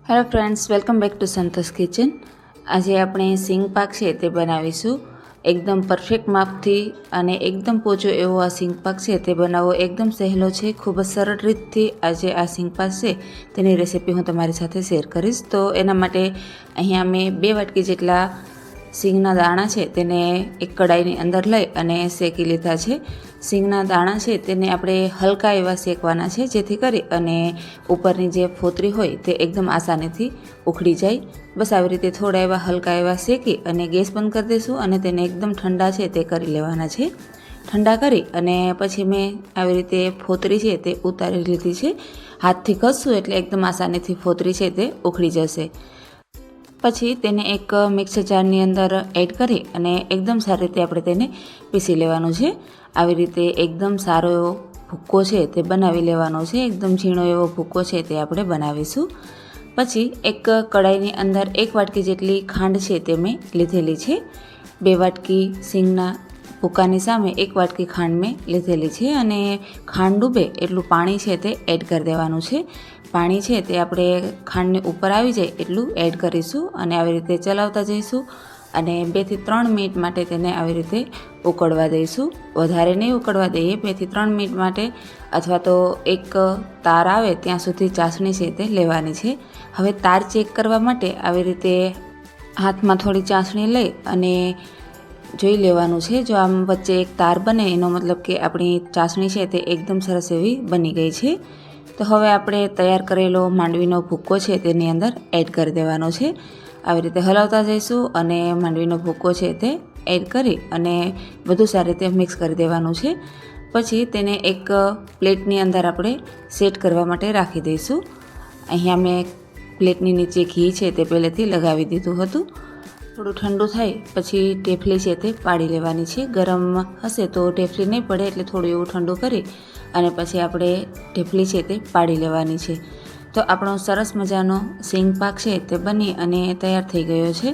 Hello friends, welcome back to Santosh kitchen. આજે આપણે સિંગ પાક છે તે બનાવીશું। એકદમ પરફેક્ટ માપથી અને એકદમ પોચો એવો આ સિંગ પાક છે તે બનાવવો એકદમ સહેલો છે। ખૂબ જ સરળ રીતથી આજે આ સિંગ પાક છે તેની રેસીપી હું તમારી સાથે શેર કરીશ। તો એના માટે અહીંયા મેં 2 વાટકી જેટલા સિંગના દાણા છે તેને એક કડાઈની અંદર લઈ અને શેકી લીધા છે। સિંગના દાણા છે તેને આપણે હલકા એવા શેકવાના છે, જેથી કરી અને ઉપરની જે ફોતરી હોય તે એકદમ આસાનીથી ઉખડી જાય। બસ આવી રીતે થોડા એવા હલકા એવા શેકી અને ગેસ બંધ કરી દઈશું અને તેને એકદમ ઠંડા છે તે કરી લેવાના છે। ઠંડા કરી અને પછી મેં આવી રીતે ફોતરી છે તે ઉતારી લીધી છે। હાથથી ઘસશું એટલે એકદમ આસાનીથી ફોતરી છે તે ઉખડી જશે। પછી તેને એક મિક્સર જારની અંદર એડ કરી અને એકદમ સારી રીતે આપણે તેને પીસી લેવાનું છે। આવી રીતે એકદમ સારો એવો ભૂક્કો છે તે બનાવી લેવાનો છે। એકદમ ઝીણો એવો ભૂક્કો છે તે આપણે બનાવીશું। પછી એક કડાઈની અંદર 1 વાટકી જેટલી ખાંડ છે તે મેં લીધેલી છે। 2 વાટકી સિંગના ભૂક્કાની સામે 1 વાટકી ખાંડ મેં લીધેલી છે અને ખાંડ ડૂબે એટલું પાણી છે તે એડ કરી દેવાનું છે। પાણી છે તે આપણે ખાંડની ઉપર આવી જાય એટલું એડ કરીશું અને આવી રીતે ચલાવતા જઈશું અને 2 થી 3 મિનિટ માટે તેને આવી રીતે ઉકળવા દઈશું। વધારે નહીં ઉકળવા દઈએ, 2 થી 3 મિનિટ માટે અથવા તો એક તાર આવે ત્યાં સુધી ચાસણી છે તે લેવાની છે। હવે તાર ચેક કરવા માટે આવી રીતે હાથમાં થોડી ચાસણી લઈ અને જોઈ લેવાનું છે। જો આમ વચ્ચે એક તાર બને એનો મતલબ કે આપણી ચાસણી છે તે એકદમ સરસ એવી બની ગઈ છે। તો હવે આપણે તૈયાર કરેલો માંડવીનો ભૂક્કો છે તેની અંદર એડ કરી દેવાનો છે। આવી રીતે હલાવતા જઈશું અને માંડવીનો ભૂક્કો છે તે એડ કરી અને બધું સારી રીતે મિક્સ કરી દેવાનું છે। પછી તેને એક પ્લેટની અંદર આપણે સેટ કરવા માટે રાખી દઈશું। અહીંયા મેં પ્લેટની નીચે ઘી છે તે પહેલેથી લગાવી દીધું હતું। થોડું ઠંડુ થાય પછી ઢેફલી છે તે પાડી લેવાની છે। ગરમ હશે તો ઢેફલી નહીં પડે એટલે થોડું એવું ઠંડુ કરી અને પછી આપણે ઢેફલી છે તે પાડી લેવાની છે। તો આપણો સરસ મજાનો સિંગ પાક છે તે બની અને તૈયાર થઈ ગયો છે,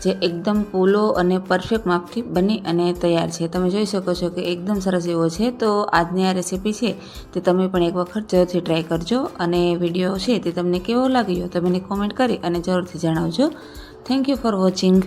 જે એકદમ પોલો અને પરફેક્ટ માપથી બની અને તૈયાર છે। તમે જોઈ શકો છો કે એકદમ સરસ એવો છે। તો આજની આ રેસીપી છે તે તમે પણ એક વખત જરૂરથી ટ્રાય કરજો અને વિડીયો છે તે તમને કેવો લાગ્યો તમે મને કોમેન્ટ કરી અને જરૂરથી જણાવજો। Thank you for watching.